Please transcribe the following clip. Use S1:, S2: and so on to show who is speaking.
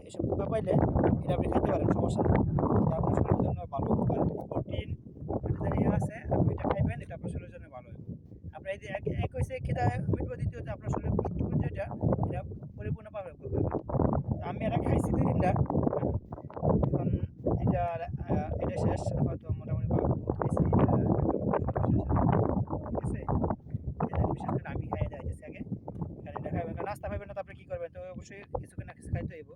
S1: এসব পোকা পাইলে এটা আপনি খাইতে পারেন, সমস্যা নেই। এটা আপনার শরীরের জন্য ভালো। আর প্রোটিন একটা জানি আছে, আপনি এটা খাইবেন, এটা আপনার শরীরের জন্য ভালো হবে। আপনার এই যে এক হইছে খিদা মিটবে, দ্বিতীয়ত আপনার শরীরে পুষ্টিগুণ যেটা এটা পরিপূর্ণভাবে পাবেন। আমি এটা খাইছি ২ দিনটা। এখন এটা এটা শেষ। আপাতত মোটামুটি ভালো খাইছি। ঠিক আছে? বিশেষ করে আমি খাইয়ে দেওয়া যাচ্ছে আগে। কারণ এটা খাইবেন, নাস্তা খাইবেন না তো আপনি কি করবেন? তো অবশ্যই কিছু না কিছু খাইতে হইব।